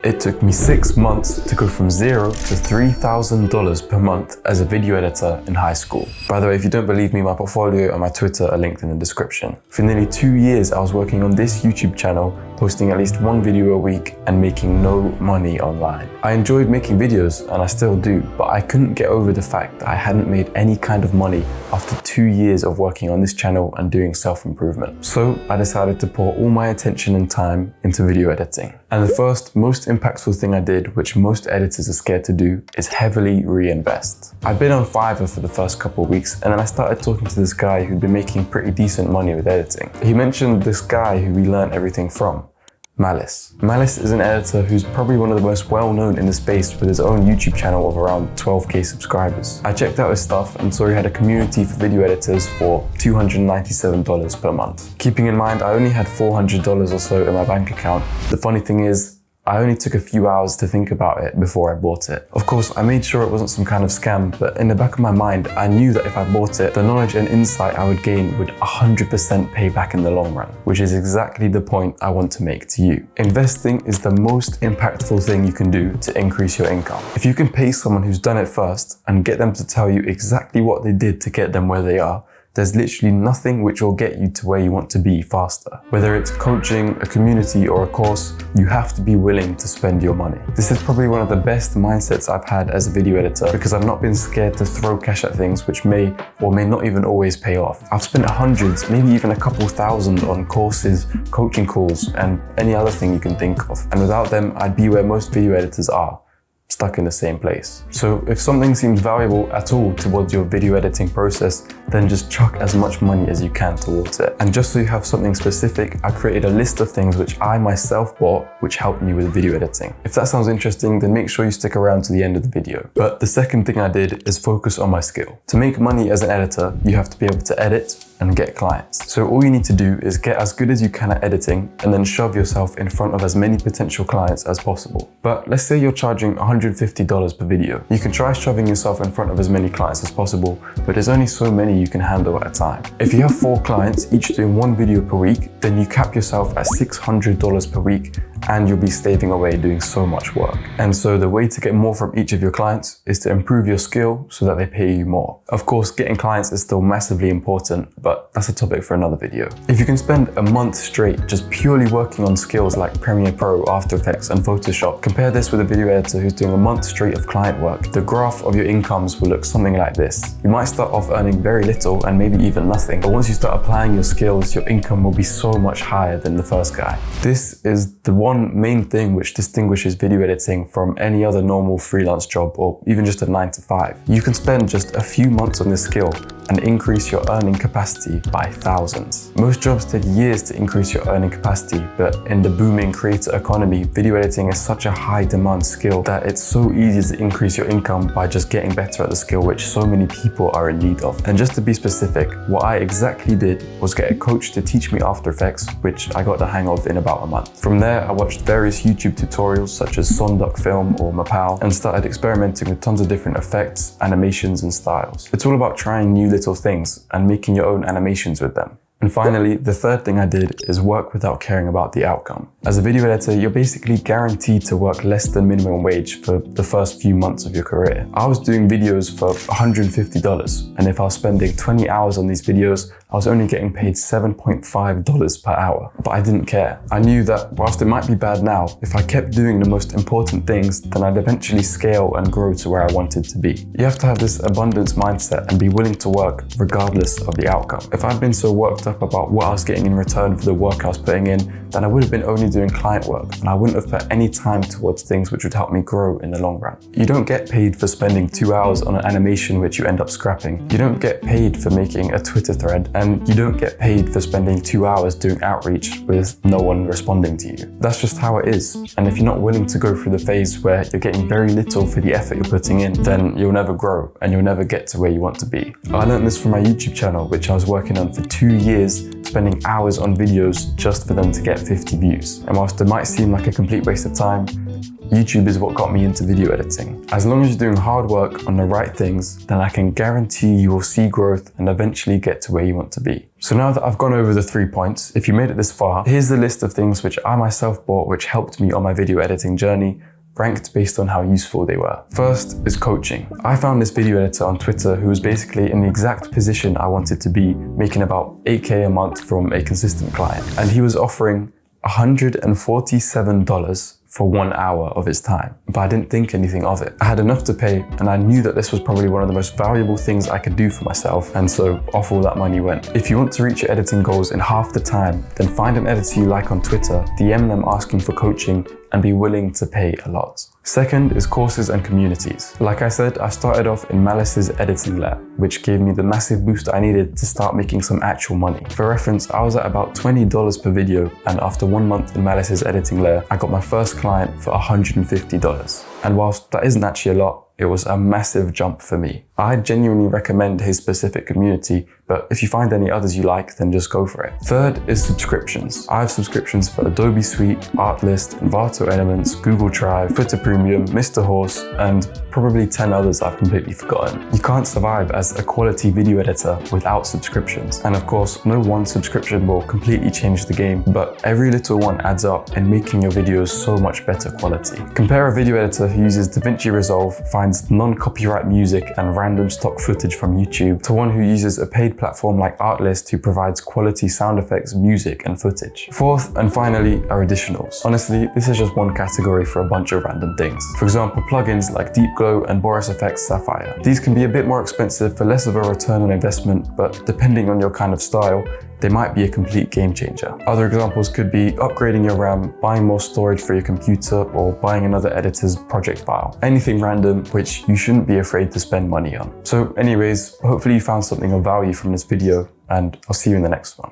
It took me 6 months to go from $0 to $3,000 per month as a video editor in high school. By the way, if you don't believe me, my portfolio and my Twitter are linked in the description. For nearly 2 years, I was working on this YouTube channel, posting at least one video a week and making no money online. I enjoyed making videos, and I still do, but I couldn't get over the fact that I hadn't made any kind of money after 2 years of working on this channel and doing self-improvement. So I decided to pour all my attention and time into video editing. And the first, most impactful thing I did, which most editors are scared to do, is heavily reinvest. I'd been on Fiverr for the first couple of weeks, and then I started talking to this guy who'd been making pretty decent money with editing. He mentioned this guy who we learned everything from. Malice. Malice is an editor who's probably one of the most well-known in the space, with his own YouTube channel of around 12k subscribers. I checked out his stuff and saw he had a community for video editors for $297 per month. Keeping in mind, I only had $400 or so in my bank account. The funny thing is, I only took a few hours to think about it before I bought it. Of course, I made sure it wasn't some kind of scam, but in the back of my mind, I knew that if I bought it, the knowledge and insight I would gain would 100% pay back in the long run, which is exactly the point I want to make to you. Investing is the most impactful thing you can do to increase your income. If you can pay someone who's done it first and get them to tell you exactly what they did to get them where they are, there's literally nothing which will get you to where you want to be faster. Whether it's coaching, a community, or a course, you have to be willing to spend your money. This is probably one of the best mindsets I've had as a video editor, because I've not been scared to throw cash at things which may or may not even always pay off. I've spent hundreds, maybe even a couple thousand on courses, coaching calls, and any other thing you can think of. And without them, I'd be where most video editors are, stuck in the same place. So if something seems valuable at all towards your video editing process, then just chuck as much money as you can towards it. And just so you have something specific, I created a list of things which I myself bought, which helped me with video editing. If that sounds interesting, then make sure you stick around to the end of the video. But the second thing I did is focus on my skill. To make money as an editor, you have to be able to edit and get clients. So all you need to do is get as good as you can at editing and then shove yourself in front of as many potential clients as possible. But let's say you're charging $150 per video. You can try shoving yourself in front of as many clients as possible, but there's only so many you can handle at a time. If you have 4 clients, each doing 1 video per week, then you cap yourself at $600 per week, and you'll be slaving away doing so much work. And so the way to get more from each of your clients is to improve your skill so that they pay you more. Of course, getting clients is still massively important, but that's a topic for another video. If you can spend a month straight just purely working on skills like Premiere Pro, After Effects, and Photoshop, compare this with a video editor who's doing a month straight of client work, the graph of your incomes will look something like this. You might start off earning very little and maybe even nothing, but once you start applying your skills, your income will be so much higher than the first guy. This is the one main thing which distinguishes video editing from any other normal freelance job or even just a 9-to-5. You can spend just a few months on this skill and increase your earning capacity by thousands. Most jobs take years to increase your earning capacity, but in the booming creator economy, video editing is such a high demand skill that it's so easy to increase your income by just getting better at the skill which so many people are in need of. And just to be specific, what I exactly did was get a coach to teach me After Effects, which I got the hang of in about a month. From there, I watched various YouTube tutorials such as Sonduck Film or Mapal and started experimenting with tons of different effects, animations, and styles. It's all about trying new little things and making your own animations with them. And finally, the third thing I did is work without caring about the outcome. As a video editor, you're basically guaranteed to work less than minimum wage for the first few months of your career. I was doing videos for $150, and if I was spending 20 hours on these videos, I was only getting paid $7.5 per hour. But I didn't care. I knew that whilst it might be bad now, if I kept doing the most important things, then I'd eventually scale and grow to where I wanted to be. You have to have this abundance mindset and be willing to work regardless of the outcome. If I'd been so worked up about what I was getting in return for the work I was putting in, then I would have been only doing client work, and I wouldn't have put any time towards things which would help me grow in the long run. You don't get paid for spending 2 hours on an animation which you end up scrapping. You don't get paid for making a Twitter thread, and you don't get paid for spending 2 hours doing outreach with no one responding to you. That's just how it is. And if you're not willing to go through the phase where you're getting very little for the effort you're putting in, then you'll never grow and you'll never get to where you want to be. I learned this from my YouTube channel, which I was working on for 2 years, spending hours on videos just for them to get 50 views. And whilst it might seem like a complete waste of time, YouTube is what got me into video editing. As long as you're doing hard work on the right things, then I can guarantee you will see growth and eventually get to where you want to be. So now that I've gone over the 3 points, if you made it this far, here's the list of things which I myself bought which helped me on my video editing journey, ranked based on how useful they were. First is coaching. I found this video editor on Twitter who was basically in the exact position I wanted to be, making about 8K a month from a consistent client. And he was offering $147 for 1 hour of his time, but I didn't think anything of it. I had enough to pay, and I knew that this was probably one of the most valuable things I could do for myself, and so off all that money went. If you want to reach your editing goals in half the time, then find an editor you like on Twitter, DM them asking for coaching, and be willing to pay a lot. Second is courses and communities. Like I said, I started off in Malice's editing lab, which gave me the massive boost I needed to start making some actual money. For reference, I was at about $20 per video, and after 1 month in Malice's editing lab, I got my first client for $150. And whilst that isn't actually a lot, it was a massive jump for me. I genuinely recommend his specific community, but if you find any others you like, then just go for it. Third is subscriptions. I have subscriptions for Adobe Suite, Artlist, Envato Elements, Google Drive, Twitter Premium, Mr. Horse, and probably 10 others I've completely forgotten. You can't survive as a quality video editor without subscriptions. And of course, no one subscription will completely change the game, but every little one adds up in making your videos so much better quality. Compare a video editor who uses DaVinci Resolve, finds non-copyright music and random stock footage from YouTube, to one who uses a paid platform like Artlist who provides quality sound effects, music and footage. Fourth and finally are additionals. Honestly, this is just one category for a bunch of random things. For example, plugins like Deep Glow and Boris FX Sapphire. These can be a bit more expensive for less of a return on investment, but depending on your kind of style, they might be a complete game changer. Other examples could be upgrading your RAM, buying more storage for your computer, or buying another editor's project file. Anything random which you shouldn't be afraid to spend money on. So anyways, hopefully you found something of value from this video, and I'll see you in the next one.